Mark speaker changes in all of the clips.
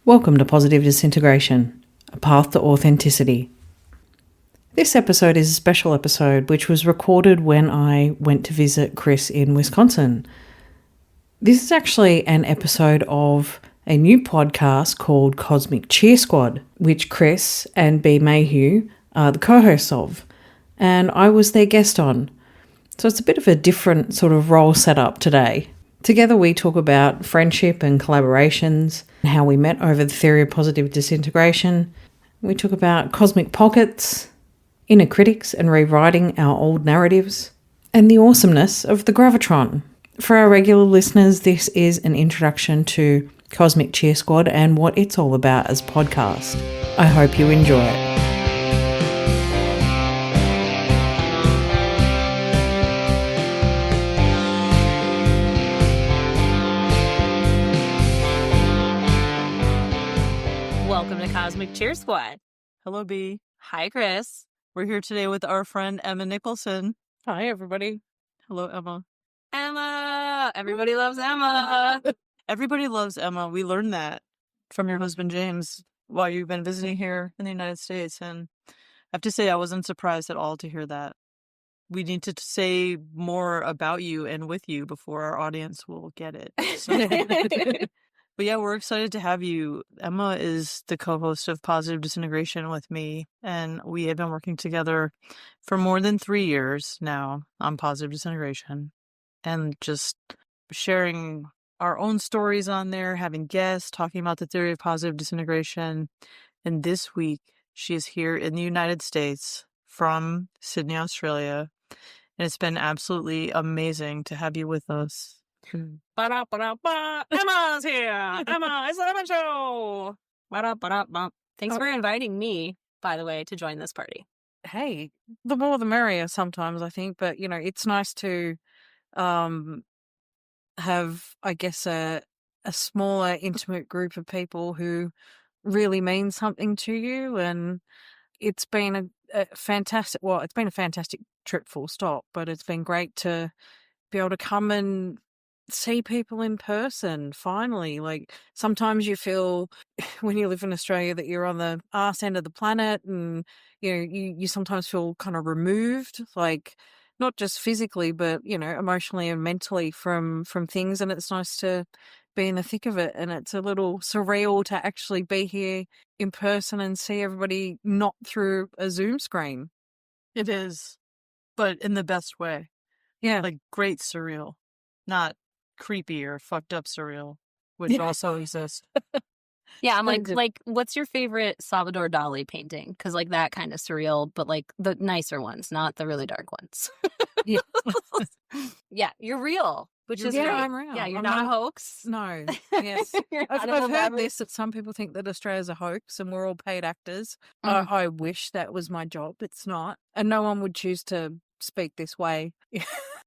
Speaker 1: Welcome to Positive Disintegration, a path to authenticity. This episode is a special episode which was recorded when I went to visit Chris in Wisconsin. This is actually an episode of a new podcast called Cosmic Cheer Squad, which Chris and Bee Mayhew are the co-hosts of, and I was their guest on. So it's a bit of a different sort of role set up today. Together we talk about friendship and collaborations, and how we met over the theory of positive disintegration. We talk about cosmic pockets, inner critics and rewriting our old narratives, and the awesomeness of the gravitron. For our regular listeners, this is an introduction to Cosmic Cheer Squad and what it's all about as a podcast. I hope you enjoy it.
Speaker 2: Cosmic Cheer Squad.
Speaker 3: Hello, B.
Speaker 2: Hi, Chris.
Speaker 3: We're here today with our friend Emma Nicholson.
Speaker 1: Hi, everybody.
Speaker 3: Hello, Emma.
Speaker 2: Emma! Everybody loves Emma.
Speaker 3: Everybody loves Emma. We learned that from your husband, James, while you've been visiting here in the United States. And I have to say, I wasn't surprised at all to hear that. We need to say more about you and with you before our audience will get it. So. But yeah, we're excited to have you. Emma is the co-host of Positive Disintegration with me, and we have been working together for more than 3 years now on Positive Disintegration, and just sharing our own stories on there, having guests, talking about the theory of positive disintegration. And this week, she is here in the United States from Sydney, Australia, and it's been absolutely amazing to have you with us.
Speaker 2: Emma's here. Emma, it's the Emma Show. Thanks for inviting me, by the way, to join this party.
Speaker 1: Hey, the more the merrier sometimes, I think. But, you know, it's nice to have, I guess, a smaller, intimate group of people who really mean something to you. And it's been a fantastic, well, it's been a fantastic trip, full stop. But it's been great to be able to come and see people in person finally. Like, sometimes you feel when you live in Australia that you're on the arse end of the planet, and you know you sometimes feel kind of removed, like not just physically but you know emotionally and mentally from things. And it's nice to be in the thick of it, and it's a little surreal to actually be here in person and see everybody not through a Zoom screen.
Speaker 3: It is, but in the best way.
Speaker 1: Yeah,
Speaker 3: like great surreal, not creepy or fucked up surreal, which also exists.
Speaker 2: Yeah, I'm like, what's your favorite Salvador Dali painting? Because like that kind of surreal, but like the nicer ones, not the really dark ones.
Speaker 1: Yeah.
Speaker 2: Yeah, you're real, which is great.
Speaker 1: I'm real.
Speaker 2: Yeah, you're
Speaker 1: I'm
Speaker 2: not a hoax.
Speaker 1: No, yes. I've heard this, that some people think that Australia's a hoax and we're all paid actors. I wish that was my job. It's not. And no one would choose to speak this way.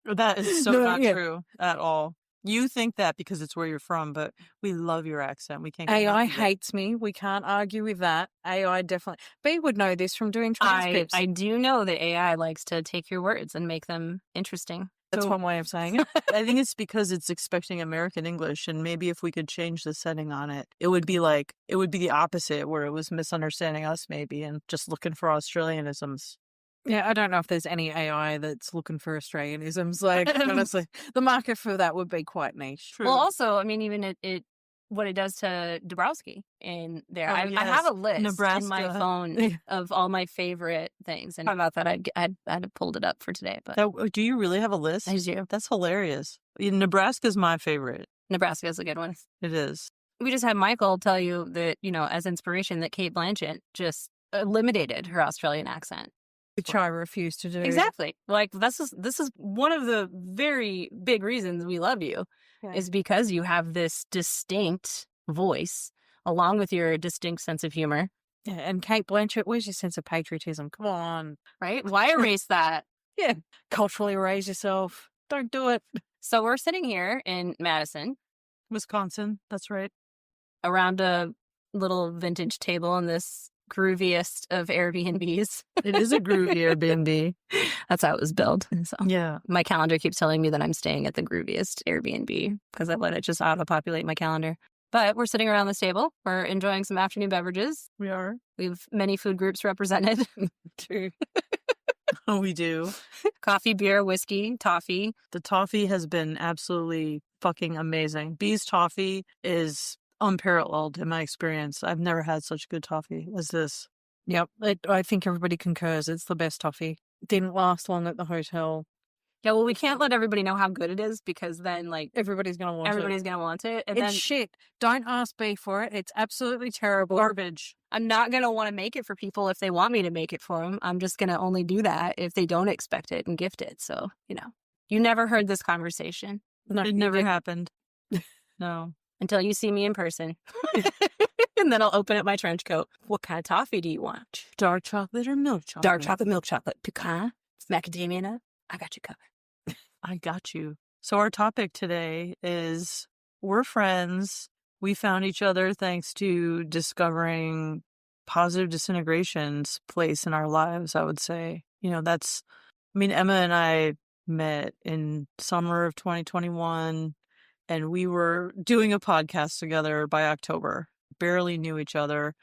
Speaker 3: That is so not true at all. You think that because it's where you're from, but we love your accent. We can't.
Speaker 1: AI hates me. We can't argue with that. AI definitely. B would know this from doing transcripts.
Speaker 2: I do know that AI likes to take your words and make them interesting.
Speaker 1: That's one way of saying it.
Speaker 3: I think it's because it's expecting American English, and maybe if we could change the setting on it, it would be the opposite, where it was misunderstanding us maybe and just looking for Australianisms.
Speaker 1: Yeah, I don't know if there's any AI that's looking for Australianisms. Like, honestly, the market for that would be quite niche.
Speaker 2: True. Well, also, I mean, even what it does to Dabrowski in there. I have a list in my phone of all my favorite things. And about that, I had pulled it up for today. But
Speaker 3: do you really have a list?
Speaker 2: I do.
Speaker 3: That's hilarious. Nebraska's my favorite.
Speaker 2: Nebraska is a good one.
Speaker 3: It is.
Speaker 2: We just had Michael tell you that, you know, as inspiration, that Cate Blanchett just eliminated her Australian accent.
Speaker 1: Which I refuse to do.
Speaker 2: Exactly. Like, this is one of the very big reasons we love you, is because you have this distinct voice along with your distinct sense of humor.
Speaker 1: Yeah, and Cate Blanchett, where's your sense of patriotism? Come on.
Speaker 2: Right? Why erase that?
Speaker 1: Yeah. Culturally erase yourself. Don't do it.
Speaker 2: So we're sitting here in Madison,
Speaker 3: Wisconsin. That's right.
Speaker 2: Around a little vintage table in this grooviest of Airbnbs.
Speaker 3: It is a groovy Airbnb.
Speaker 2: That's how it was built. So
Speaker 3: yeah.
Speaker 2: My calendar keeps telling me that I'm staying at the grooviest Airbnb because I let it just auto-populate my calendar. But we're sitting around this table. We're enjoying some afternoon beverages.
Speaker 3: We are.
Speaker 2: We have many food groups represented.
Speaker 3: True. Oh, we do.
Speaker 2: Coffee, beer, whiskey, toffee.
Speaker 3: The toffee has been absolutely fucking amazing. Bee's toffee is unparalleled in my experience. I've never had such good toffee as this.
Speaker 1: Yep. I think everybody concurs. It's the best toffee. Didn't last long at the hotel.
Speaker 2: Yeah, well, we can't let everybody know how good it is because then, like,
Speaker 1: everybody's going to want it.
Speaker 2: And
Speaker 1: it's
Speaker 2: then,
Speaker 1: shit. Don't ask B for it. It's absolutely terrible.
Speaker 3: Garbage.
Speaker 2: I'm not going to want to make it for people if they want me to make it for them. I'm just going to only do that if they don't expect it and gift it. So, you never heard this conversation.
Speaker 3: No, it never happened. No.
Speaker 2: Until you see me in person. And then I'll open up my trench coat. What kind of toffee do you want?
Speaker 3: Dark chocolate or milk chocolate?
Speaker 2: Dark chocolate, milk chocolate. Pecan, macadamia nut. I got you covered.
Speaker 3: I got you. So our topic today is we're friends. We found each other thanks to discovering positive disintegration's place in our lives, I would say. Emma and I met in summer of 2021, and we were doing a podcast together by October. Barely knew each other.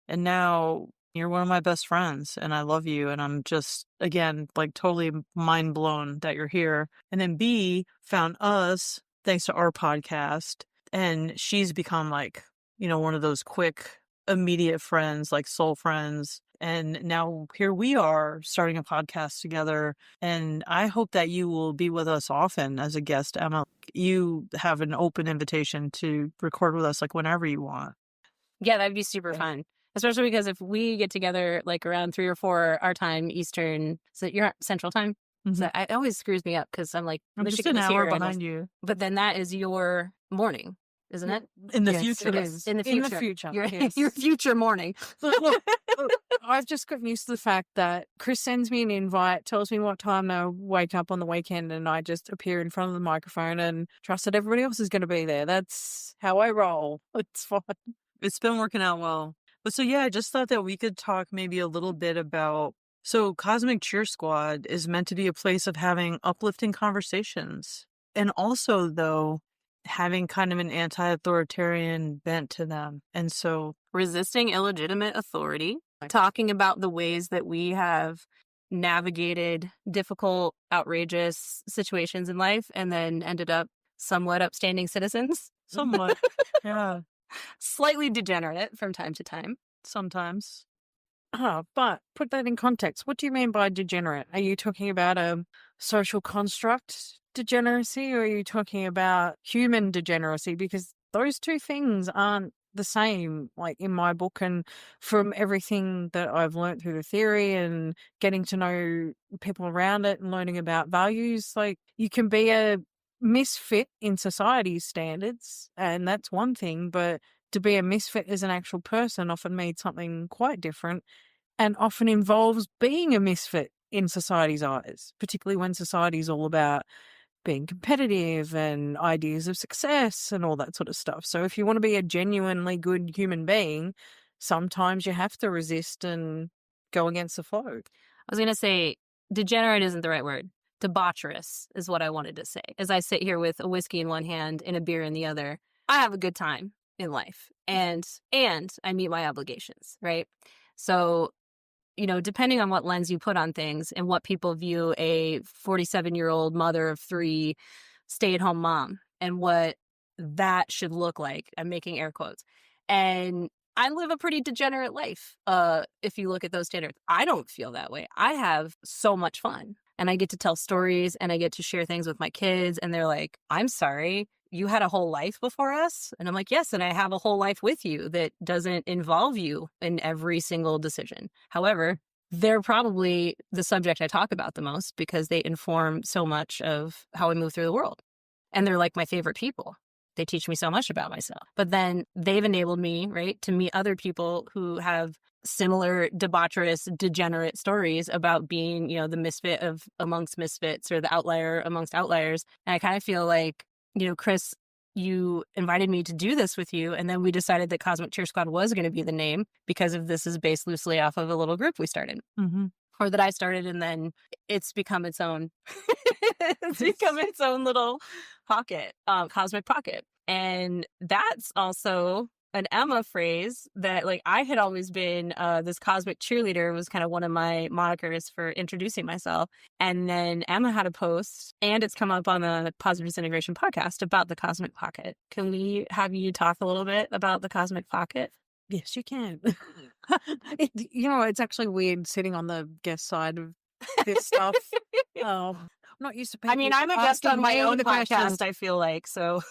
Speaker 3: And now you're one of my best friends, and I love you. And I'm just, again, like totally mind blown that you're here. And then B found us thanks to our podcast. And she's become like, one of those quick, immediate friends, like soul friends. And now here we are starting a podcast together. And I hope that you will be with us often as a guest, Emma. You have an open invitation to record with us like whenever you want.
Speaker 2: Yeah, that'd be super fun. Especially because if we get together like around 3 or 4 our time, Eastern, so you're Central time. Mm-hmm. So it always screws me up because I'm like,
Speaker 3: I'm just an hour behind you.
Speaker 2: But then that is your morning, isn't it?
Speaker 3: In the future.
Speaker 2: It is. In the future. Your future morning.
Speaker 1: Look, I've just gotten used to the fact that Chris sends me an invite, tells me what time I wake up on the weekend, and I just appear in front of the microphone and trust that everybody else is going to be there. That's how I roll. It's fun.
Speaker 3: It's been working out well. But so, yeah, I just thought that we could talk maybe a little bit about, so Cosmic Cheer Squad is meant to be a place of having uplifting conversations. And also, though, having kind of an anti-authoritarian bent to them. And so
Speaker 2: resisting illegitimate authority, talking about the ways that we have navigated difficult, outrageous situations in life and then ended up somewhat upstanding citizens.
Speaker 3: Somewhat, yeah.
Speaker 2: Slightly degenerate from time to time.
Speaker 3: Sometimes.
Speaker 1: But put that in context. What do you mean by degenerate? Are you talking about a social construct degeneracy, or are you talking about human degeneracy? Because those two things aren't the same, like in my book, and from everything that I've learned through the theory and getting to know people around it and learning about values. Like, you can be a misfit in society's standards, and that's one thing, but to be a misfit as an actual person often means something quite different, and often involves being a misfit in society's eyes, particularly when society is all about being competitive and ideas of success and all that sort of stuff. So if you want to be a genuinely good human being, sometimes you have to resist and go against the flow.
Speaker 2: I was going to say degenerate isn't the right word. Debaucherous is what I wanted to say. As I sit here with a whiskey in one hand and a beer in the other, I have a good time in life, and I meet my obligations, right? So, depending on what lens you put on things and what people view a 47-year-old mother of 3 stay-at-home mom and what that should look like, I'm making air quotes. And I live a pretty degenerate life. If you look at those standards, I don't feel that way. I have so much fun. And I get to tell stories and I get to share things with my kids. And they're like, I'm sorry, you had a whole life before us? And I'm like, yes, and I have a whole life with you that doesn't involve you in every single decision. However, they're probably the subject I talk about the most because they inform so much of how I move through the world. And they're like my favorite people. They teach me so much about myself. But then they've enabled me, right, to meet other people who have similar debaucherous, degenerate stories about being, the misfit of amongst misfits or the outlier amongst outliers. And I kind of feel like, Chris, you invited me to do this with you. And then we decided that Cosmic Cheer Squad was going to be the name because of this is based loosely off of a little group we started.
Speaker 3: Mm-hmm.
Speaker 2: or that I started, and then it's become its own, it's become its own little pocket, cosmic pocket. And that's also an Emma phrase that, like, I had always been this cosmic cheerleader was kind of one of my monikers for introducing myself. And then Emma had a post, and it's come up on the Positive Disintegration podcast about the cosmic pocket. Can we have you talk a little bit about the cosmic pocket?
Speaker 1: Yes, you can. It's actually weird sitting on the guest side of this stuff. I'm not used to people.
Speaker 2: I mean, I'm a guest on my own podcast,
Speaker 1: questions.
Speaker 2: I feel like, so.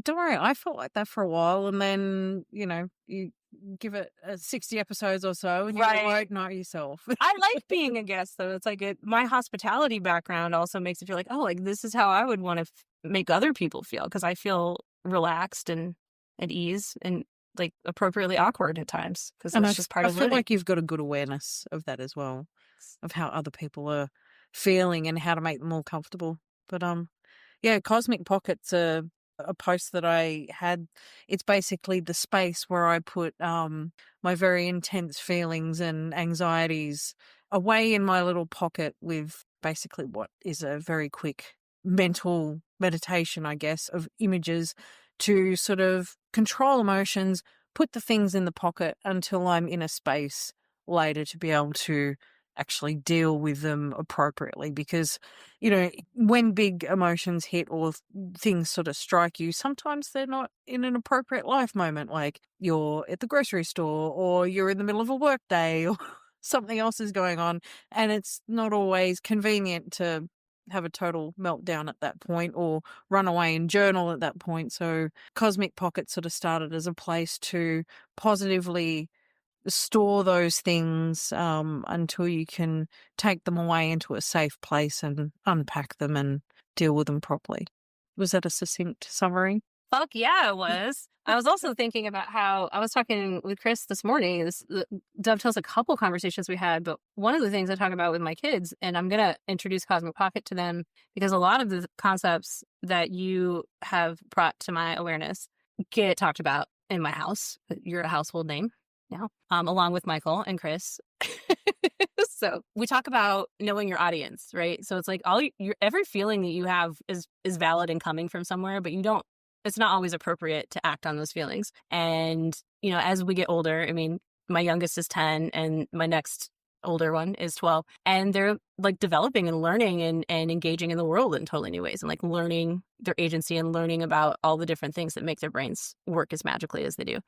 Speaker 1: Don't worry, I felt like that for a while, and then, you give it 60 episodes or so, and you won't know yourself.
Speaker 2: I like being a guest, though. It's like my hospitality background also makes it feel like, oh, like this is how I would want to make other people feel, because I feel relaxed and at ease and like appropriately awkward at times, because that's just part of living.
Speaker 1: I feel like you've got a good awareness of that as well, of how other people are feeling and how to make them more comfortable. But Cosmic Pocket's a post that I had. It's basically the space where I put my very intense feelings and anxieties away in my little pocket, with basically what is a very quick mental meditation, I guess, of images to sort of control emotions, put the things in the pocket until I'm in a space later to be able to actually deal with them appropriately. Because, when big emotions hit or things sort of strike you, sometimes they're not in an appropriate life moment, like you're at the grocery store or you're in the middle of a work day or something else is going on, and it's not always convenient to have a total meltdown at that point or run away and journal at that point. So Cosmic Pocket sort of started as a place to positively store those things until you can take them away into a safe place and unpack them and deal with them properly. Was that a succinct summary?
Speaker 2: Fuck yeah, it was. I was also thinking about how I was talking with Chris this morning. This dovetails a couple conversations we had, but one of the things I talk about with my kids, and I'm going to introduce Cosmic Pocket to them, because a lot of the concepts that you have brought to my awareness get talked about in my house. You're a household name now, along with Michael and Chris. So we talk about knowing your audience, right? So it's like every feeling that you have is valid and coming from somewhere, but it's not always appropriate to act on those feelings. And, as we get older, I mean, my youngest is 10 and my next older one is 12, and they're like developing and learning and engaging in the world in totally new ways, and like learning their agency and learning about all the different things that make their brains work as magically as they do,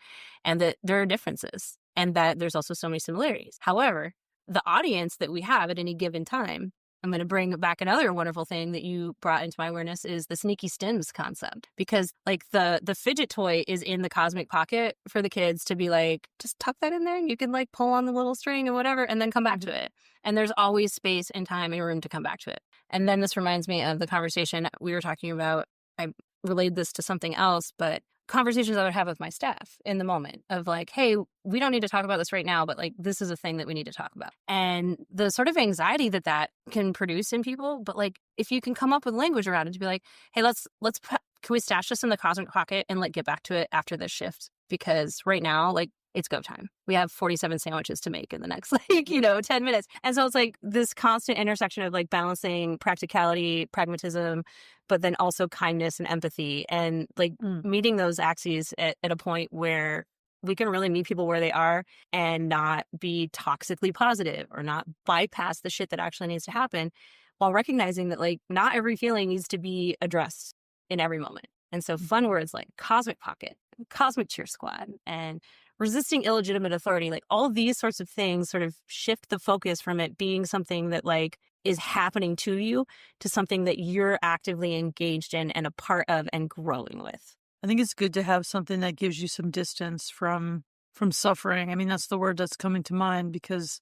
Speaker 2: and that there are differences and that there's also so many similarities. However, the audience that we have at any given time, I'm going to bring back another wonderful thing that you brought into my awareness, is the sneaky stims concept. Because like the fidget toy is in the cosmic pocket for the kids to be like, just tuck that in there and you can like pull on the little string or whatever and then come back to it. And there's always space and time and room to come back to it. And then this reminds me of the conversation we were talking about. I relayed this to something else, but conversations I would have with my staff in the moment of like, hey, we don't need to talk about this right now, but like, this is a thing that we need to talk about. And the sort of anxiety that can produce in people. But like, if you can come up with language around it to be like, hey, can we stash this in the cosmic pocket and like get back to it after this shift? Because right now, like, it's go time. We have 47 sandwiches to make in the next, 10 minutes. And so it's like this constant intersection of like balancing practicality, pragmatism, but then also kindness and empathy, and like meeting those axes at a point where we can really meet people where they are and not be toxically positive or not bypass the shit that actually needs to happen, while recognizing that like not every feeling needs to be addressed in every moment. And so fun words like cosmic pocket, cosmic cheer squad, and resisting illegitimate authority, like all of these sorts of things sort of shift the focus from it being something that like is happening to you to something that you're actively engaged in and a part of and growing with.
Speaker 3: I think it's good to have something that gives you some distance from suffering. I mean, that's the word that's coming to mind, because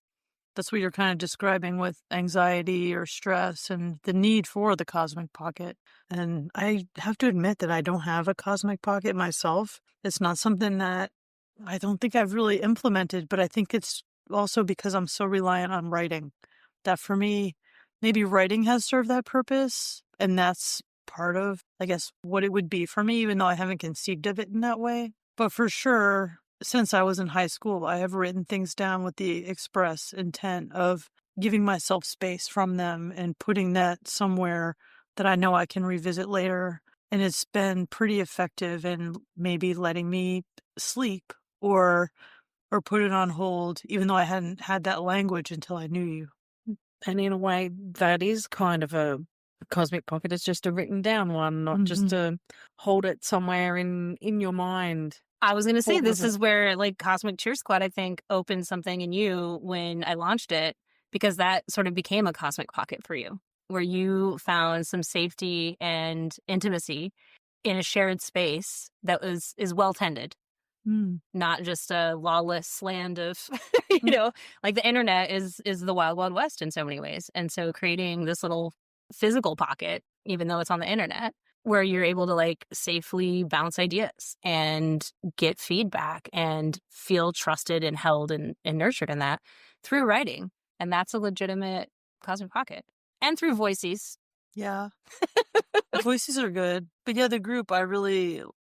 Speaker 3: that's what you're kind of describing with anxiety or stress and the need for the cosmic pocket. And I have to admit that I don't have a cosmic pocket myself. It's not something that I don't think I've really implemented, but I think it's also because I'm so reliant on writing that for me, maybe writing has served that purpose. And that's part of, I guess, what it would be for me, even though I haven't conceived of it in that way. But for sure, since I was in high school, I have written things down with the express intent of giving myself space from them and putting that somewhere that I know I can revisit later. And it's been pretty effective in maybe letting me sleep or put it on hold, even though I hadn't had that language until I knew you.
Speaker 1: And in a way, that is kind of a cosmic pocket. It's just a written down one, not just to hold it somewhere in your mind.
Speaker 2: I was going to say,
Speaker 1: Hold
Speaker 2: this
Speaker 1: of it.
Speaker 2: is where like Cosmic Cheer Squad, I think, opened something in you when I launched it, because that sort of became a cosmic pocket for you, where you found some safety and intimacy in a shared space that is well tended, not just a lawless land of, you know, like the internet is the wild, wild west in so many ways. And so creating this little physical pocket, even though it's on the internet, where you're able to like safely bounce ideas and get feedback and feel trusted and held and nurtured in that through writing. And that's a legitimate cosmic pocket. And through voices.
Speaker 3: Yeah. Voices are good. But yeah, the group, I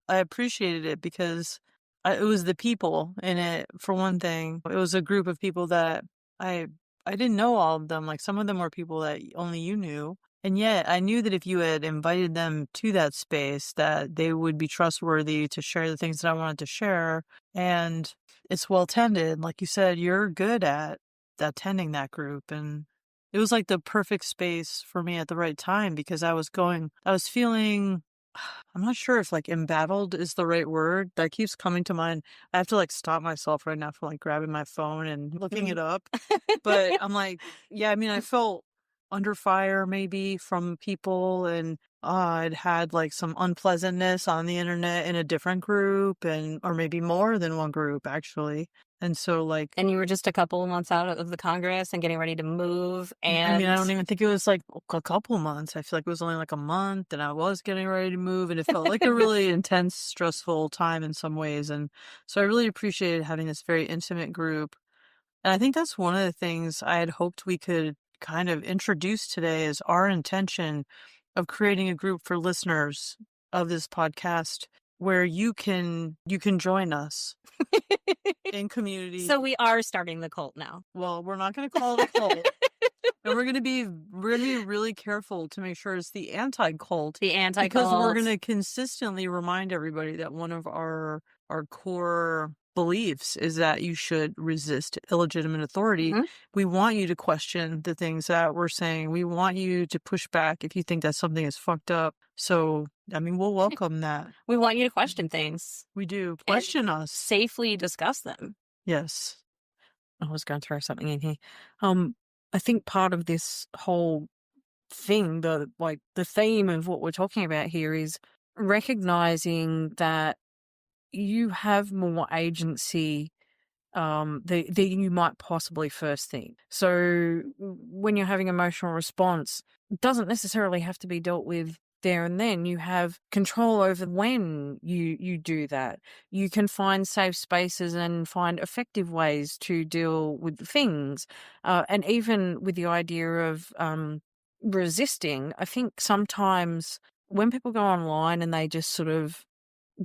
Speaker 3: appreciated it because it was the people in it, for one thing. It was a group of people that I didn't know all of them. Like some of them were people that only you knew. And yet I knew that if you had invited them to that space, that they would be trustworthy to share the things that I wanted to share. And it's well tended. Like you said, you're good at tending that group. And it was like the perfect space for me at the right time because I was feeling, I'm not sure if like embattled is the right word. That keeps coming to mind. I have to like stop myself right now from like grabbing my phone and looking it up. But I'm like, yeah, I mean, I felt under fire maybe from people, and I'd had like some unpleasantness on the internet in a different group, or maybe more than one group actually. And so like,
Speaker 2: and you were just a couple of months out of the Congress and getting ready to move. And
Speaker 3: I mean, I don't even think it was like a couple of months. I feel like it was only like a month, and I was getting ready to move, and it felt like a really intense, stressful time in some ways. And so I really appreciated having this very intimate group. And I think that's one of the things I had hoped we could kind of introduce today is our intention of creating a group for listeners of this podcast where you can join us in community.
Speaker 2: So we are starting the cult now.
Speaker 3: Well, we're not going to call it a cult. And we're going to be really careful to make sure it's the anti-cult.
Speaker 2: The anti-cult.
Speaker 3: Because we're going to consistently remind everybody that one of our core beliefs is that you should resist illegitimate authority. We want you to question the things that we're saying. We want you to push back if you think that something is fucked up. So, I mean, we'll welcome that.
Speaker 2: We want you to question things.
Speaker 3: We do. Question us.
Speaker 2: Safely discuss them.
Speaker 3: Yes.
Speaker 1: I was going to throw something in here. I think part of this whole thing, the theme of what we're talking about here is recognizing that you have more agency than you might possibly first think. So when you're having emotional response, it doesn't necessarily have to be dealt with there and then. You have control over when you do that. You can find safe spaces and find effective ways to deal with things. And even with the idea of resisting, I think sometimes when people go online and they just sort of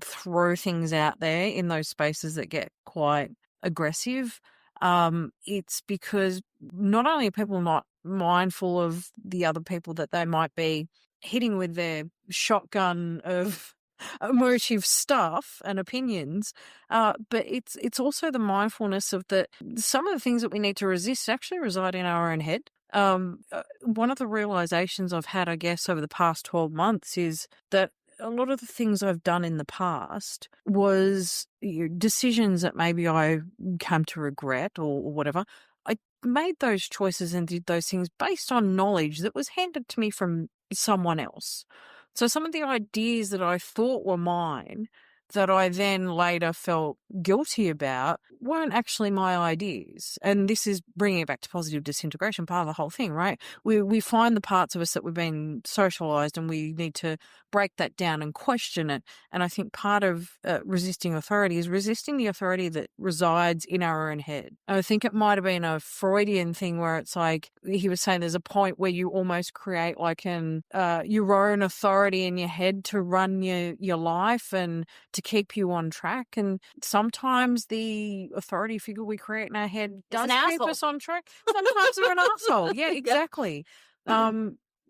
Speaker 1: throw things out there in those spaces that get quite aggressive, it's because not only are people not mindful of the other people that they might be hitting with their shotgun of emotive stuff and opinions, but it's also the mindfulness of that some of the things that we need to resist actually reside in our own head. One of the realizations I've had, I guess, over the past 12 months is that a lot of the things I've done in the past was decisions that maybe I come to regret or whatever. I made those choices and did those things based on knowledge that was handed to me from someone else. So some of the ideas that I thought were mine that I then later felt guilty about weren't actually my ideas. And this is bringing it back to positive disintegration, part of the whole thing, right? We find the parts of us that we've been socialized and we need to break that down and question it. And I think part of resisting authority is resisting the authority that resides in our own head. I think it might have been a Freudian thing where it's like, he was saying there's a point where you almost create like your own authority in your head to run your life and to keep you on track. And sometimes the authority figure we create in our head does keep us on track. Sometimes they're an asshole. Yeah, exactly.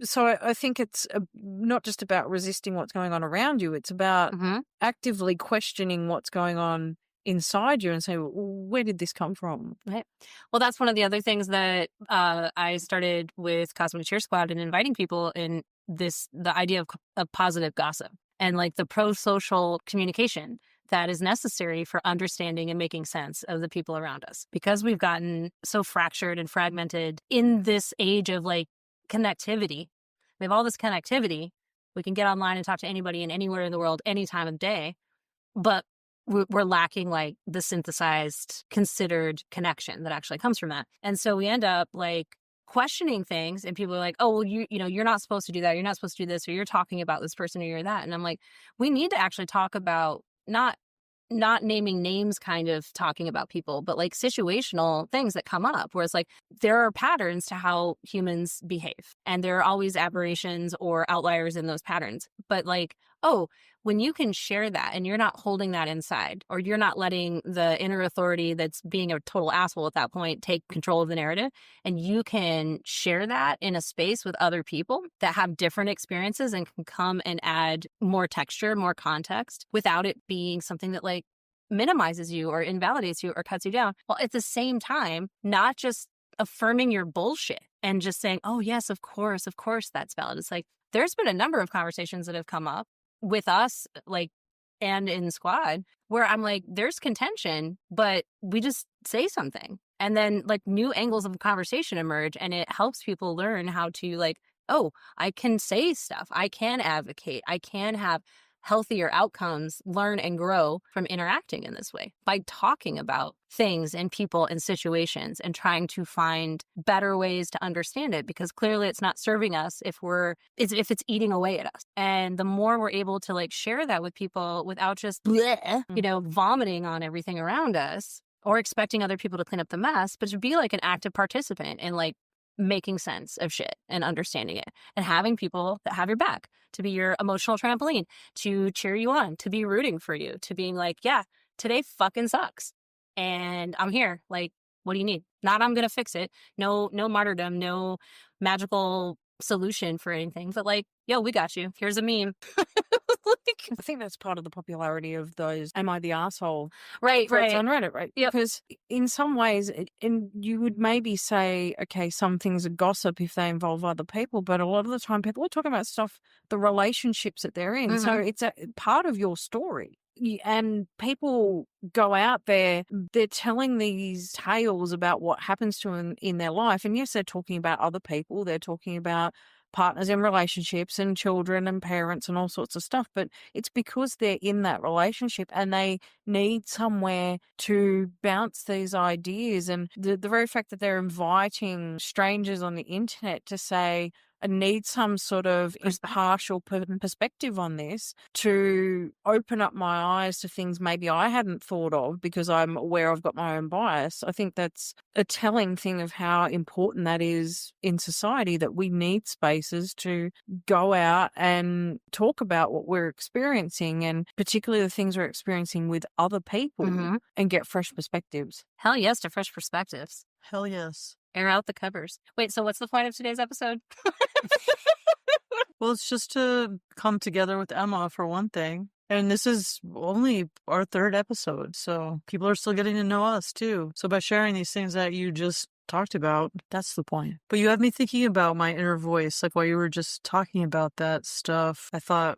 Speaker 1: So I think it's not just about resisting what's going on around you. It's about actively questioning what's going on inside you and say, well, where did this come from?
Speaker 2: Right. Well, that's one of the other things that I started with Cosmic Cheer Squad and inviting people in the idea of positive gossip and like the pro-social communication that is necessary for understanding and making sense of the people around us. Because we've gotten so fractured and fragmented in this age of like connectivity. We have all this connectivity. We can get online and talk to anybody and anywhere in the world, any time of day. But we're lacking like the synthesized, considered connection that actually comes from that. And so we end up like questioning things and people are like, oh, well, you know, you're not supposed to do that. You're not supposed to do this, or you're talking about this person or you're that. And I'm like, we need to actually talk about not naming names, kind of talking about people, but like situational things that come up where it's like there are patterns to how humans behave and there are always aberrations or outliers in those patterns. But like, oh, when you can share that and you're not holding that inside, or you're not letting the inner authority that's being a total asshole at that point take control of the narrative, and you can share that in a space with other people that have different experiences and can come and add more texture, more context without it being something that like minimizes you or invalidates you or cuts you down, while at the same time not just affirming your bullshit and just saying, oh yes, of course that's valid. It's like there's been a number of conversations that have come up with us, like, and in squad, where I'm like, there's contention, but we just say something. And then like new angles of conversation emerge, and it helps people learn how to like, oh, I can say stuff. I can advocate. I can have healthier outcomes, learn and grow from interacting in this way by talking about things and people and situations and trying to find better ways to understand it, because clearly it's not serving us if it's eating away at us. And the more we're able to like share that with people without just bleh, vomiting on everything around us or expecting other people to clean up the mess, but to be like an active participant in like making sense of shit and understanding it and having people that have your back, to be your emotional trampoline, to cheer you on, to be rooting for you, to being like, yeah, today fucking sucks and I'm here. Like, what do you need? Not I'm going to fix it. No martyrdom, no magical solution for anything, but like, yo, we got you. Here's a meme.
Speaker 1: I think that's part of the popularity of those "Am I the asshole?"
Speaker 2: Right
Speaker 1: on Reddit, right?
Speaker 2: Yep.
Speaker 1: Because in some ways, and you would maybe say, okay, some things are gossip if they involve other people, but a lot of the time people are talking about stuff, the relationships that they're in. So it's a part of your story. And people go out there, they're telling these tales about what happens to them in their life. And yes, they're talking about other people. They're talking about partners in relationships and children and parents and all sorts of stuff. But it's because they're in that relationship and they need somewhere to bounce these ideas. And the very fact that they're inviting strangers on the internet to say, I need some sort of impartial perspective on this to open up my eyes to things maybe I hadn't thought of because I'm aware I've got my own bias. I think that's a telling thing of how important that is in society, that we need spaces to go out and talk about what we're experiencing, and particularly the things we're experiencing with other people, and get fresh perspectives.
Speaker 2: Hell yes to fresh perspectives.
Speaker 3: Hell yes.
Speaker 2: Air out the covers. Wait, so what's the point of today's episode?
Speaker 3: Well, it's just to come together with Emma for one thing. And this is only our third episode, so people are still getting to know us too. So by sharing these things that you just talked about, that's the point. But you have me thinking about my inner voice, like while you were just talking about that stuff. I thought,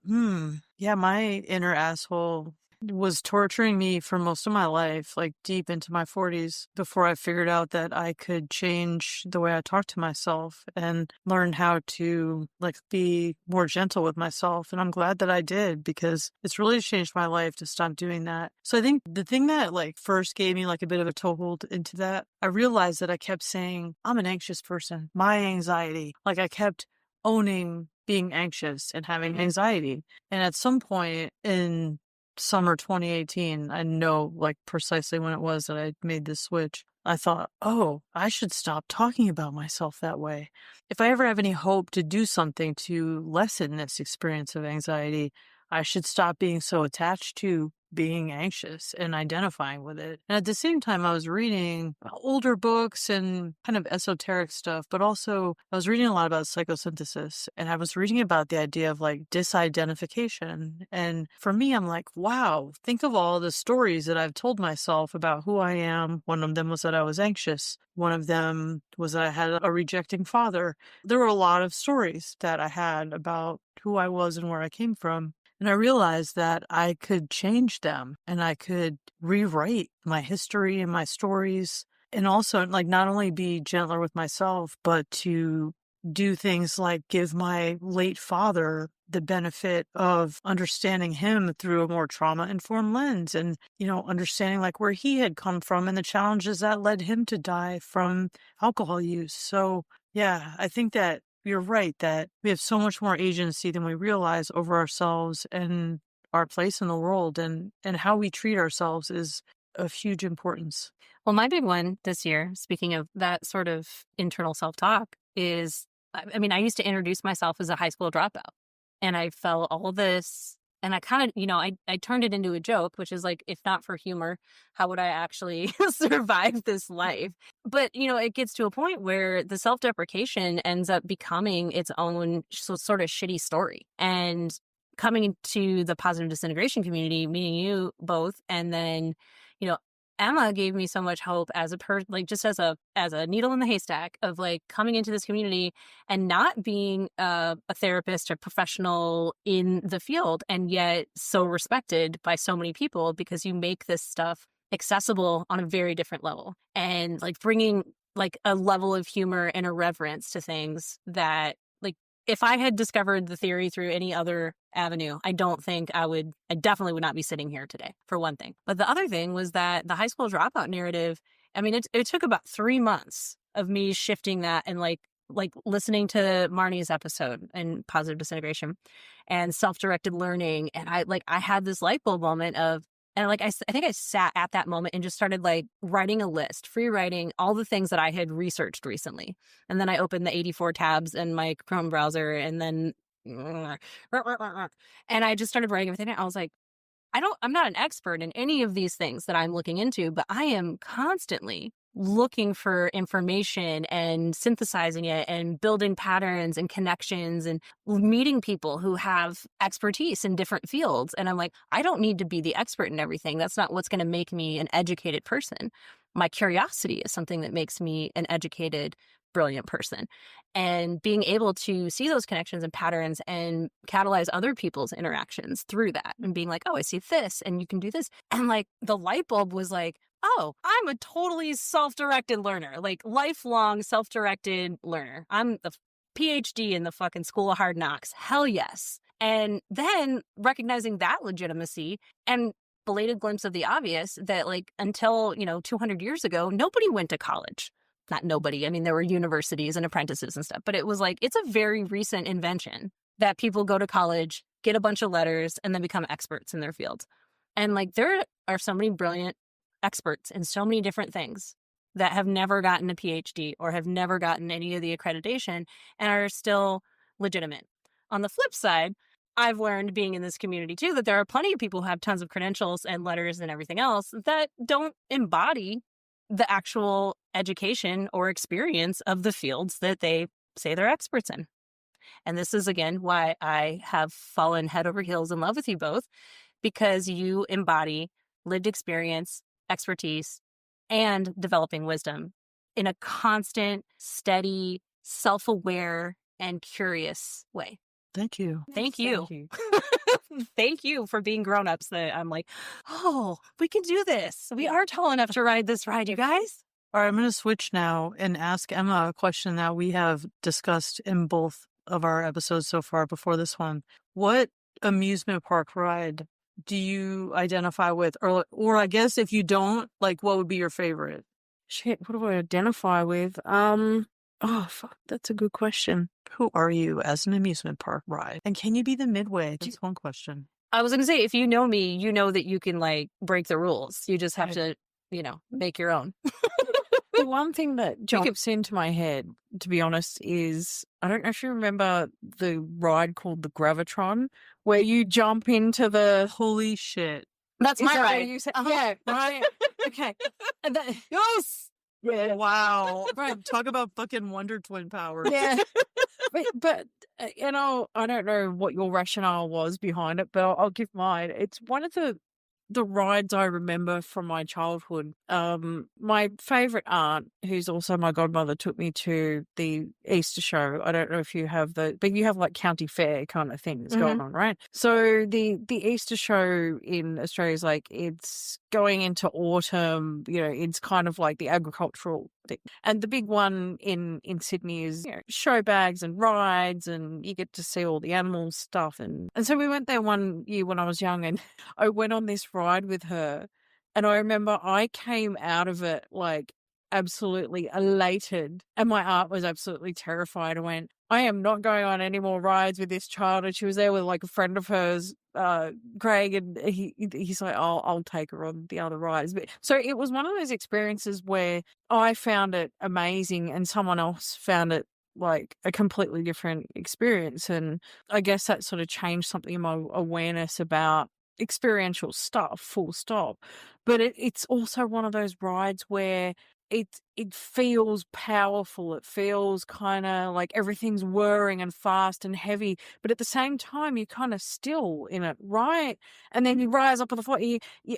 Speaker 3: yeah, my inner asshole was torturing me for most of my life, like deep into my 40s, before I figured out that I could change the way I talk to myself and learn how to like be more gentle with myself. And I'm glad that I did, because it's really changed my life to stop doing that. So I think the thing that like first gave me like a bit of a toehold into that, I realized that I kept saying, I'm an anxious person, my anxiety. Like I kept owning being anxious and having anxiety. And at some point in summer 2018, I know like precisely when it was that I made this switch. I thought, oh, I should stop talking about myself that way. If I ever have any hope to do something to lessen this experience of anxiety, I should stop being so attached to being anxious and identifying with it. And at the same time, I was reading older books and kind of esoteric stuff, but also I was reading a lot about psychosynthesis, and I was reading about the idea of like disidentification. And for me, I'm like, wow, think of all the stories that I've told myself about who I am. One of them was that I was anxious. One of them was that I had a rejecting father. There were a lot of stories that I had about who I was and where I came from. And I realized that I could change them and I could rewrite my history and my stories, and also like not only be gentler with myself, but to do things like give my late father the benefit of understanding him through a more trauma-informed lens, and, understanding like where he had come from and the challenges that led him to die from alcohol use. So yeah, I think that you're right that we have so much more agency than we realize over ourselves and our place in the world, and how we treat ourselves is of huge importance.
Speaker 2: Well, my big one this year, speaking of that sort of internal self-talk, is, I used to introduce myself as a high school dropout, and I felt all this, and I kind of, I turned it into a joke, which is like, if not for humor, how would I actually survive this life? But, it gets to a point where the self-deprecation ends up becoming its own sort of shitty story. And coming into the positive disintegration community, meeting you both, and then, Emma gave me so much hope as a person, like just as a needle in the haystack of like coming into this community and not being a therapist or professional in the field, and yet so respected by so many people because you make this stuff accessible on a very different level, and like bringing like a level of humor and irreverence to things that, like, if I had discovered the theory through any other avenue, I definitely would not be sitting here today, for one thing. But the other thing was that the high school dropout narrative, it took about 3 months of me shifting that, and like listening to Marnie's episode in Positive Disintegration and self-directed learning. And I had this light bulb moment of, and like, I think I sat at that moment and just started like writing a list, free writing all the things that I had researched recently. And then I opened the 84 tabs in my Chrome browser, and then, and I just started writing everything. I was like, I'm not an expert in any of these things that I'm looking into, but I am constantly looking for information and synthesizing it and building patterns and connections and meeting people who have expertise in different fields. And I'm like, I don't need to be the expert in everything. That's not what's going to make me an educated person. My curiosity is something that makes me an educated, brilliant person. And being able to see those connections and patterns and catalyze other people's interactions through that, and being like, oh, I see this and you can do this. And like the light bulb was like, oh, I'm a totally self-directed learner, like lifelong self-directed learner. I'm the PhD in the fucking School of Hard Knocks. Hell yes. And then recognizing that legitimacy and belated glimpse of the obvious that like until, 200 years ago, nobody went to college. Not nobody. I mean, there were universities and apprentices and stuff, but it was like, it's a very recent invention that people go to college, get a bunch of letters, and then become experts in their fields. And like, there are so many brilliant experts in so many different things that have never gotten a PhD or have never gotten any of the accreditation and are still legitimate. On the flip side, I've learned being in this community too, that there are plenty of people who have tons of credentials and letters and everything else that don't embody the actual education or experience of the fields that they say they're experts in. And this is, again, why I have fallen head over heels in love with you both, because you embody lived experience, expertise, and developing wisdom in a constant, steady, self-aware, and curious way.
Speaker 3: Thank you.
Speaker 2: Thank you. Thank you for being grown-ups that I'm like, oh, we can do this. We are tall enough to ride this ride, you guys.
Speaker 3: All right, I'm going to switch now and ask Emma a question that we have discussed in both of our episodes so far before this one. What amusement park ride do you identify with? Or I guess if you don't, like, what would be your favorite?
Speaker 1: Shit, what do I identify with? Oh, fuck, that's a good question.
Speaker 3: Who are you as an amusement park ride? And can you be the midway? That's one question.
Speaker 2: I was going to say, if you know me, you know that you can, like, break the rules. You just have to, make your own.
Speaker 1: The one thing that jumps into my head, to be honest, is, I don't know if you remember the ride called the Gravitron, where you jump into the...
Speaker 3: Holy shit.
Speaker 2: That's
Speaker 1: Is
Speaker 2: my
Speaker 1: that what
Speaker 2: ride.
Speaker 1: you said? Yeah, right. Okay. And that,
Speaker 3: Yes.
Speaker 1: yeah.
Speaker 3: Wow. Talk about fucking Wonder Twin powers.
Speaker 1: Yeah. But I don't know what your rationale was behind it, but I'll give mine. It's one of the rides I remember from my childhood. My favorite aunt, who's also my godmother, took me to the Easter show. I don't know if you have but you have like county fair kind of things going on, right? So the Easter show in Australia is like, it's going into autumn, it's kind of like the agricultural thing. And the big one in Sydney is, show bags and rides, and you get to see all the animal stuff. And so we went there one year when I was young, and I went on this ride with her, and I remember I came out of it like absolutely elated, and my aunt was absolutely terrified. I went, I am not going on any more rides with this child. And she was there with like a friend of hers, Craig, and he's like, oh, I'll take her on the other rides. But so it was one of those experiences where I found it amazing and someone else found it like a completely different experience. And I guess that sort of changed something in my awareness about experiential stuff, full stop. But it's also one of those rides where it feels powerful. It feels kind of like everything's whirring and fast and heavy, but at the same time you're kind of still in it, right? And then you rise up on the floor,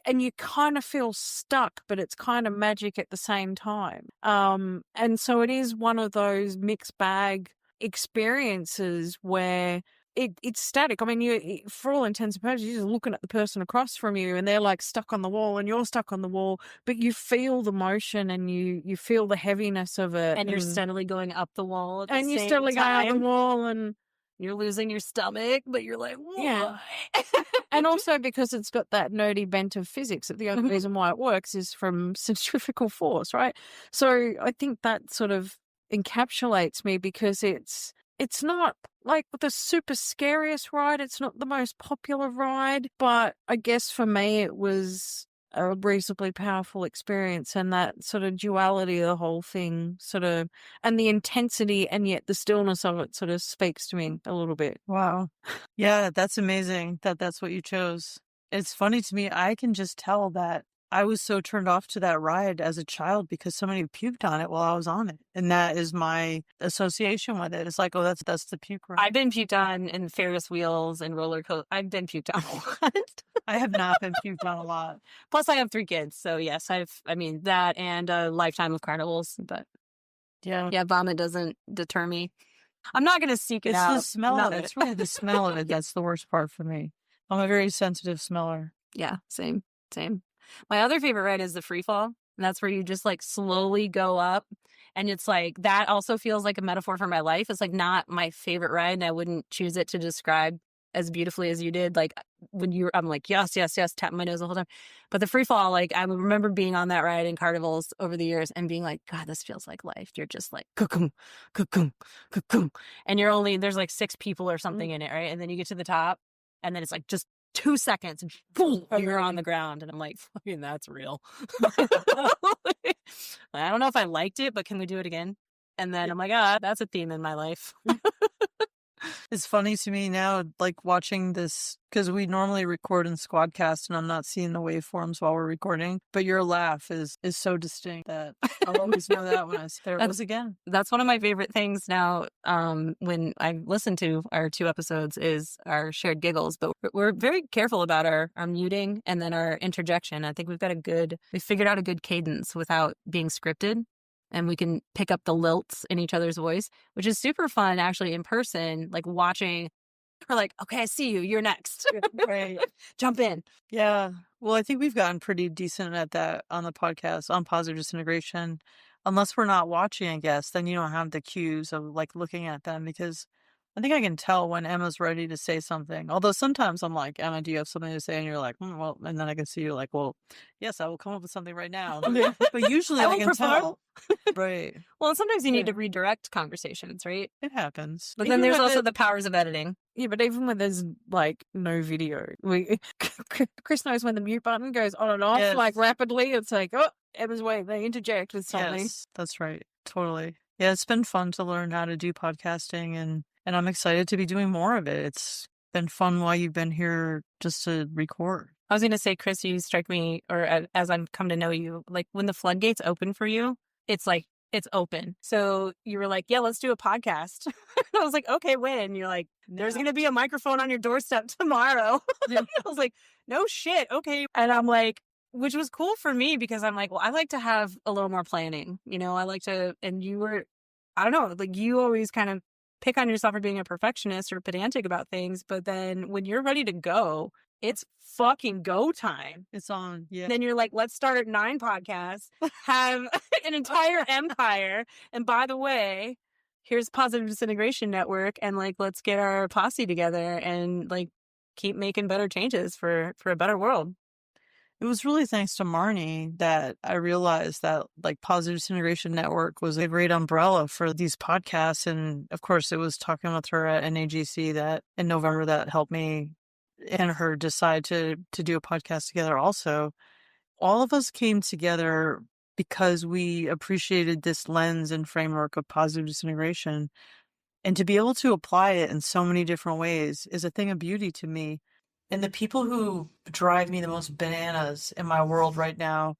Speaker 1: and you kind of feel stuck, but it's kind of magic at the same time. And so it is one of those mixed bag experiences where it's static. I mean, for all intents and purposes, you're just looking at the person across from you, and they're like stuck on the wall, and you're stuck on the wall. But you feel the motion, and you feel the heaviness of it,
Speaker 2: and you're steadily going up the wall,
Speaker 1: and you're steadily going up the wall, and
Speaker 2: you're losing your stomach, but you're like, whoa.
Speaker 1: Yeah. And also because it's got that nerdy bent of physics, that the only reason why it works is from centrifugal force, right? So I think that sort of encapsulates me, because it's not like the super scariest ride. It's not the most popular ride, but I guess for me it was a reasonably powerful experience, and that sort of duality of the whole thing and the intensity and yet the stillness of it sort of speaks to me a little bit.
Speaker 3: Wow. Yeah, that's amazing that's what you chose. It's funny to me. I can just tell that I was so turned off to that ride as a child because somebody puked on it while I was on it. And that is my association with it. It's like, oh, that's the puke ride.
Speaker 2: I've been puked on in Ferris wheels and roller coasters. I've been puked on a lot.
Speaker 3: I have not been puked on a lot.
Speaker 2: Plus I have 3 kids. So yes, that and a lifetime of carnivals. But yeah, vomit doesn't deter me. I'm not going to seek it out.
Speaker 3: It's the smell of it. It's really the smell of it that's the worst part for me. I'm a very sensitive smeller.
Speaker 2: Yeah, same. My other favorite ride is the free fall. And that's where you just like slowly go up. And it's like, that also feels like a metaphor for my life. It's like not my favorite ride, and I wouldn't choose it to describe as beautifully as you did. Like I'm like, yes, tapping my nose the whole time. But the free fall, like I remember being on that ride in carnivals over the years and being like, God, this feels like life. You're just like, cuckoo, cuckoo, cuckoo. And there's like 6 people or something in it, right? And then you get to the top, and then it's like just 2 seconds and boom, you're on the ground. And I'm like, fucking, that's real. I don't know if I liked it, but can we do it again? And then I'm like, that's a theme in my life.
Speaker 3: It's funny to me now, like watching this, because we normally record in Squadcast and I'm not seeing the waveforms while we're recording, but your laugh is so distinct that I'll always know that when I see there it was again.
Speaker 2: That's one of my favorite things now, when I listen to our 2 episodes, is our shared giggles. But we're very careful about our muting and then our interjection. I think we figured out a good cadence without being scripted. And we can pick up the lilts in each other's voice, which is super fun actually in person, like watching. We're like, okay, I see you. You're next.
Speaker 3: Right.
Speaker 2: Jump in.
Speaker 3: Yeah. Well, I think we've gotten pretty decent at that on the podcast, on Positive Disintegration. Unless we're not watching, I guess, then you don't have the cues of like looking at them, because I think I can tell when Emma's ready to say something. Although sometimes I'm like, Emma, do you have something to say? And you're like, well, and then I can see you like, well, yes, I will come up with something right now. But usually I can tell. Right.
Speaker 2: Well, sometimes you need to redirect conversations, right?
Speaker 3: It happens.
Speaker 2: But then there's also the powers of editing.
Speaker 1: Yeah, but even when there's like no video, Chris knows when the mute button goes on and off, like rapidly. It's like, oh, Emma's waiting. They interject with something.
Speaker 3: Yes, that's right. Totally. Yeah, it's been fun to learn how to do podcasting, and I'm excited to be doing more of it. It's been fun while you've been here just to record.
Speaker 2: I was going to say, Chris, you strike me, or as I've come to know you, like when the floodgates open for you, it's like, it's open. So you were like, yeah, let's do a podcast. I was like, okay, when? And you're like, there's going to be a microphone on your doorstep tomorrow.
Speaker 3: Yeah.
Speaker 2: I was like, no shit. Okay. And I'm like, which was cool for me because I'm like, well, I like to have a little more planning. You know, I like to, and you were, I don't know, like you always kind of pick on yourself for being a perfectionist or pedantic about things. But then when you're ready to go, it's fucking go time.
Speaker 3: It's on. Yeah.
Speaker 2: Then you're like, let's start 9 podcasts, have an entire empire. And by the way, here's Positive Disintegration Network. And like, let's get our posse together and like keep making better changes for a better world.
Speaker 3: It was really thanks to Marnie that I realized that like Positive Disintegration Network was a great umbrella for these podcasts. And of course, it was talking with her at NAGC that in November that helped me and her decide to do a podcast together also. All of us came together because we appreciated this lens and framework of positive disintegration. And to be able to apply it in so many different ways is a thing of beauty to me. And the people who drive me the most bananas in my world right now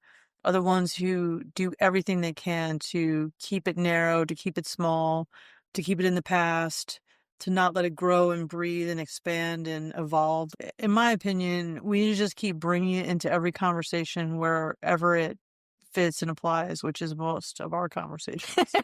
Speaker 3: are the ones who do everything they can to keep it narrow, to keep it small, to keep it in the past, to not let it grow and breathe and expand and evolve. In my opinion, we need to just keep bringing it into every conversation wherever it fits and applies, which is most of our conversations.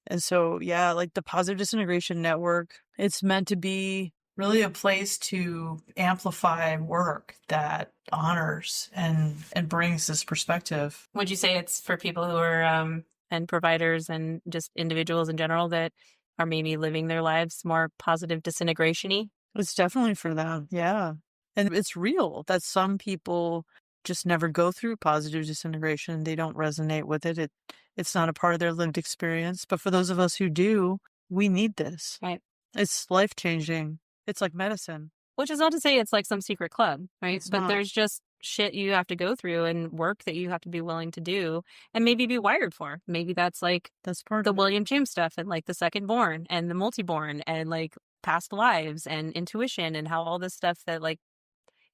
Speaker 3: And so, yeah, like the Positive Disintegration Network, it's meant to be really a place to amplify work that honors and brings this perspective.
Speaker 2: Would you say it's for people who are, and providers and just individuals in general that are maybe living their lives more positive disintegration-y?
Speaker 3: It's definitely for them, yeah. And it's real that some people just never go through positive disintegration. They don't resonate with it. It's not a part of their lived experience. But for those of us who do, we need this.
Speaker 2: Right.
Speaker 3: It's life-changing. It's like medicine.
Speaker 2: Which is not to say it's like some secret club, right?
Speaker 3: It's
Speaker 2: but
Speaker 3: not.
Speaker 2: There's just shit you have to go through and work that you have to be willing to do and maybe be wired for. Maybe that's like
Speaker 3: That's part
Speaker 2: the
Speaker 3: of it.
Speaker 2: William James stuff and like the second born and the multiborn and like past lives and intuition and how all this stuff that like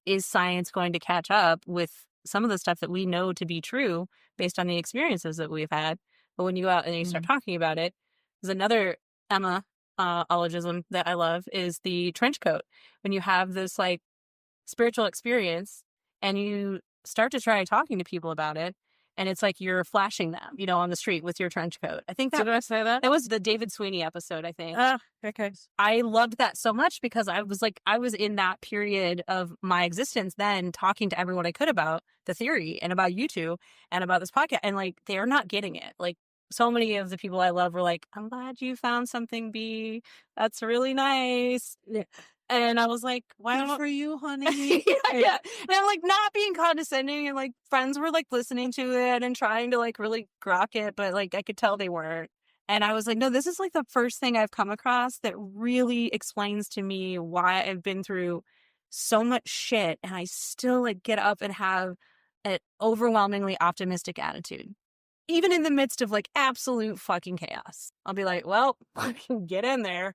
Speaker 2: is science going to catch up with some of the stuff that we know to be true based on the experiences that we've had. But when you go out and you start talking about it, there's another Emma ologism that I love is the trench coat. When you have this like spiritual experience and you start to try talking to people about it, and it's like you're flashing them, you know, on the street with your trench coat. I think that
Speaker 3: Did I say that?
Speaker 2: that was the David Sweeney episode, I think.
Speaker 3: Okay.
Speaker 2: I loved that so much because I was in that period of my existence then talking to everyone I could about the theory and about you two and about this podcast. And like, they're not getting it. Like so many of the people I love were like, I'm glad you found something, B. That's really nice. And I was like, why
Speaker 3: Good
Speaker 2: don't
Speaker 3: for you, honey.
Speaker 2: yeah. And I'm like not being condescending and like friends were like listening to it and trying to like really grok it, but like I could tell they weren't. And I was like, no, this is like the first thing I've come across that really explains to me why I've been through so much shit and I still like get up and have an overwhelmingly optimistic attitude. Even in the midst of like absolute fucking chaos. I'll be like, well, fucking get in there.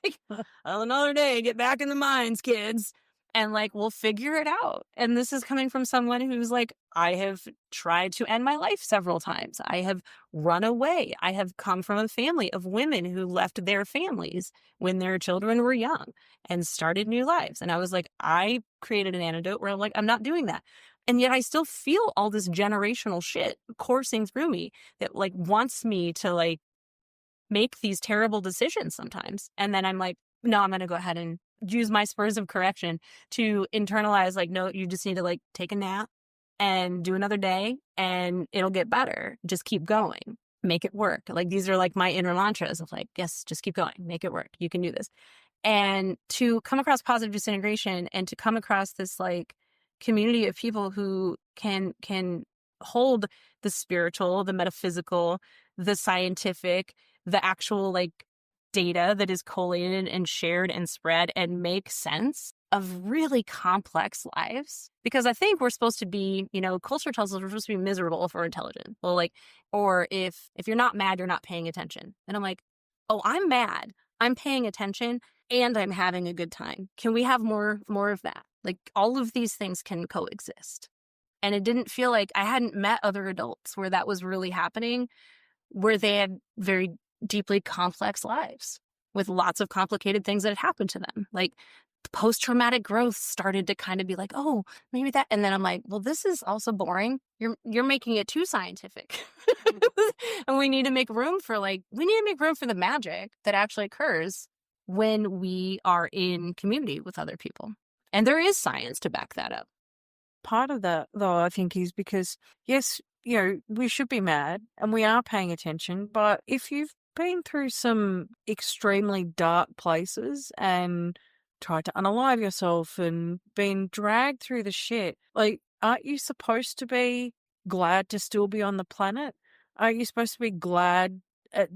Speaker 2: Like, another day, get back in the mines, kids. And like, we'll figure it out. And this is coming from someone who's like, I have tried to end my life several times. I have run away. I have come from a family of women who left their families when their children were young and started new lives. And I was like, I created an antidote where I'm like, I'm not doing that. And yet I still feel all this generational shit coursing through me that like wants me to like make these terrible decisions sometimes. And then I'm like, no, I'm going to go ahead and use my spurs of correction to internalize like, no, you just need to like take a nap and do another day and it'll get better. Just keep going. Make it work. Like these are like my inner mantras of like, yes, just keep going. Make it work. You can do this. And to come across positive disintegration and to come across this like community of people who can hold the spiritual, the metaphysical, the scientific, the actual like data that is collated and shared and spread and make sense of really complex lives. Because I think we're supposed to be, you know, culture tells us we're supposed to be miserable if we're intelligent. Well, like, or if you're not mad, you're not paying attention. And I'm like, oh, I'm mad. I'm paying attention and I'm having a good time. Can we have more of that? Like, all of these things can coexist. And it didn't feel like I hadn't met other adults where that was really happening, where they had very deeply complex lives with lots of complicated things that had happened to them. Like, post-traumatic growth started to kind of be like, oh, maybe that. And then I'm like, well, this is also boring. You're making it too scientific. And we need to make room for the magic that actually occurs when we are in community with other people. And there is science to back that up.
Speaker 4: Part of that, though, I think, is because, yes, we should be mad and we are paying attention. But if you've been through some extremely dark places and tried to unalive yourself and been dragged through the shit, like, aren't you supposed to be glad to still be on the planet? Aren't you supposed to be glad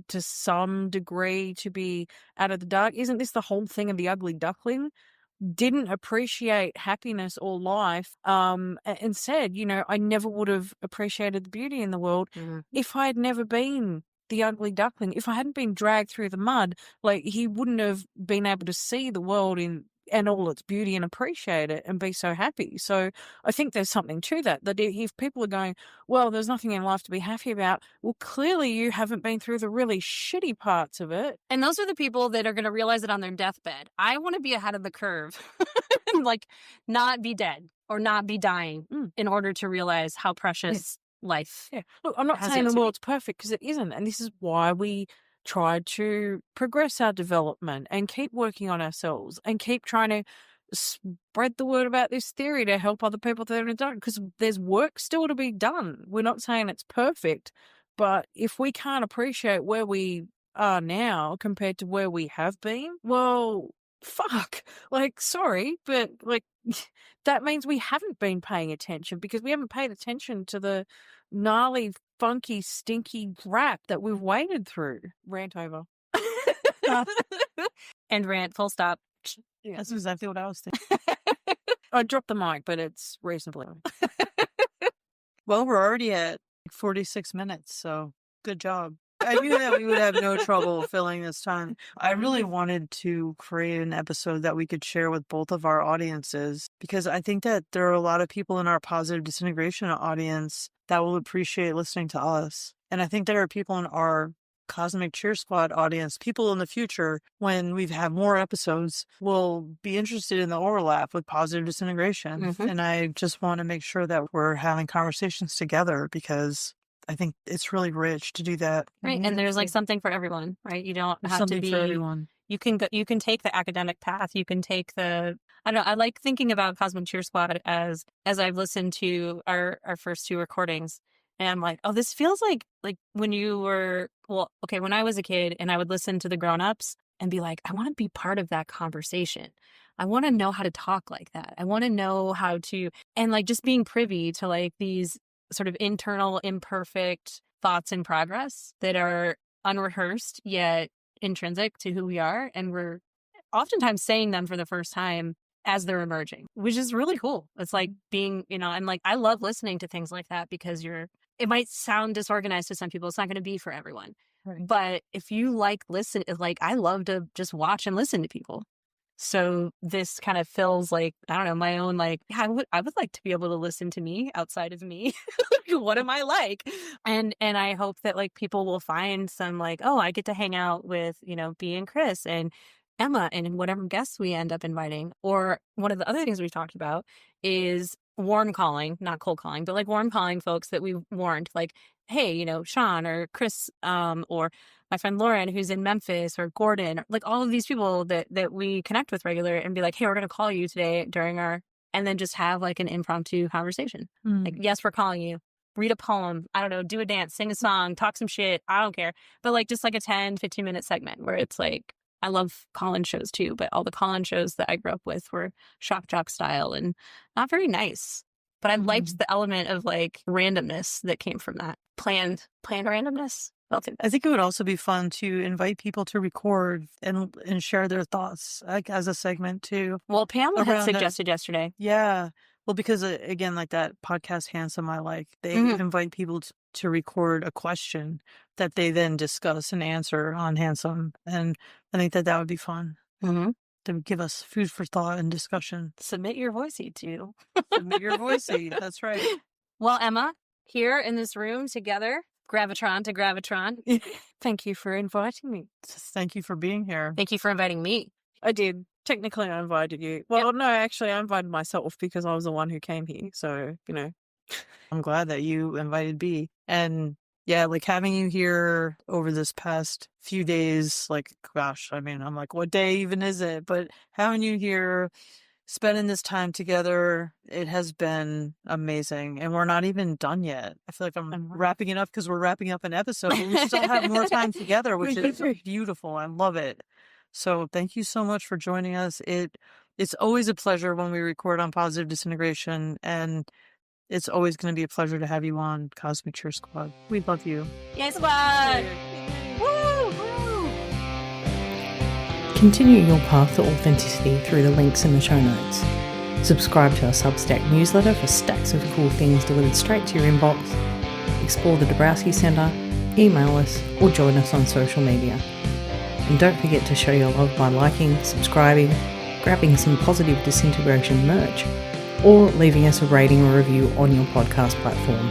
Speaker 4: to some degree to be out of the dark? Isn't this the whole thing of the ugly duckling? Didn't appreciate happiness or life, and said, I never would have appreciated the beauty in the world if I had never been the ugly duckling. If I hadn't been dragged through the mud, like, he wouldn't have been able to see the world and all its beauty and appreciate it and be so happy. So I think there's something to that if people are going, well, there's nothing in life to be happy about, well, clearly you haven't been through the really shitty parts of it.
Speaker 2: And those are the people that are going to realize it on their deathbed. I want to be ahead of the curve and, like, not be dead or not be dying in order to realize how precious life.
Speaker 4: Yeah. Look, I'm not saying the world's perfect, because it isn't. And this is why we try to progress our development and keep working on ourselves and keep trying to spread the word about this theory to help other people that are done, because there's work still to be done. We're not saying it's perfect, but if we can't appreciate where we are now compared to where we have been, well, fuck. Like, sorry, but, like, that means we haven't been paying attention, because we haven't paid attention to the gnarly, funky, stinky crap that we've waded through. Rant over.
Speaker 2: And rant, full stop.
Speaker 3: Yeah, that's exactly what I was thinking.
Speaker 4: I dropped the mic, but it's reasonably.
Speaker 3: Well, we're already at 46 minutes, so good job. I knew that we would have no trouble filling this time. I really wanted to create an episode that we could share with both of our audiences, because I think that there are a lot of people in our Positive Disintegration audience that will appreciate listening to us. And I think there are people in our Cosmic Cheer Squad audience, people in the future, when we've had more episodes, will be interested in the overlap with Positive Disintegration. And I just want to make sure that we're having conversations together, because I think it's really rich to do that.
Speaker 2: Right. And there's, like, something for everyone, right? You don't have to be
Speaker 3: for everyone.
Speaker 2: You can take the academic path. You can take I don't know. I like thinking about Cosmic Cheer Squad as I've listened to our first two recordings, and I'm like, oh, this feels like when you were, when I was a kid and I would listen to the grown-ups and be like, I want to be part of that conversation. I want to know how to talk like that. I want to know how to, and, like, just being privy to, like, these sort of internal, imperfect thoughts in progress that are unrehearsed yet intrinsic to who we are. And we're oftentimes saying them for the first time as they're emerging, which is really cool. It's like being, and, like, I love listening to things like that, because it might sound disorganized to some people. It's not going to be for everyone. Right. But if you I love to just watch and listen to people. So this kind of feels like, I don't know, my own, like, I would like to be able to listen to me outside of me. What am I like? And I hope that, like, people will find some, like, oh, I get to hang out with, Bee and Chris and Emma and whatever guests we end up inviting. Or one of the other things we've talked about is warm calling, not cold calling, but, like, warm calling folks that we've warned, like, hey, Sean or Chris, or my friend Lauren, who's in Memphis, or Gordon, like, all of these people that we connect with regular, and be like, hey, we're going to call you today and then just have, like, an impromptu conversation. Like, yes, we're calling you. Read a poem. I don't know, do a dance, sing a song, talk some shit. I don't care. But, like, just like a 10, 15-minute segment where it's like, I love call-in shows too, but all the call-in shows that I grew up with were shock jock style and not very nice. But I liked the element of, like, randomness that came from that. Planned randomness.
Speaker 3: I think it would also be fun to invite people to record and share their thoughts, like, as a segment too.
Speaker 2: Well, Pam had suggested yesterday.
Speaker 3: Yeah. Well, because, again, like that podcast Handsome, they invite people to record a question that they then discuss and answer on Handsome. And I think that would be fun. to give us food for thought and discussion.
Speaker 2: Submit your voicey too.
Speaker 3: Submit your voicey. That's right.
Speaker 2: Well, Emma, here in this room together, Gravitron to Gravitron.
Speaker 4: Thank you for inviting me.
Speaker 3: Thank you for being here.
Speaker 2: Thank you for inviting me.
Speaker 4: I did. Technically, I invited you. Well, no, actually, I invited myself because I was the one who came here. So,
Speaker 3: I'm glad that you invited B. And yeah, like having you here over this past few days, like, gosh, I mean, I'm like, what day even is it? But having you here, spending this time together, it has been amazing. And we're not even done yet. I feel like I'm wrapping it up because we're wrapping up an episode. But we still have more time together, which is beautiful. I love it. So thank you so much for joining us. It's always a pleasure when we record on Positive Disintegration, and it's always going to be a pleasure to have you on Cosmic Cheer Squad. We love you.
Speaker 2: Yes, squad! Woo! Woo!
Speaker 1: Continue your path to authenticity through the links in the show notes. Subscribe to our Substack newsletter for stacks of cool things delivered straight to your inbox. Explore the Dabrowski Centre, email us, or join us on social media. And don't forget to show your love by liking, subscribing, grabbing some Positive Disintegration merch, or leaving us a rating or review on your podcast platform.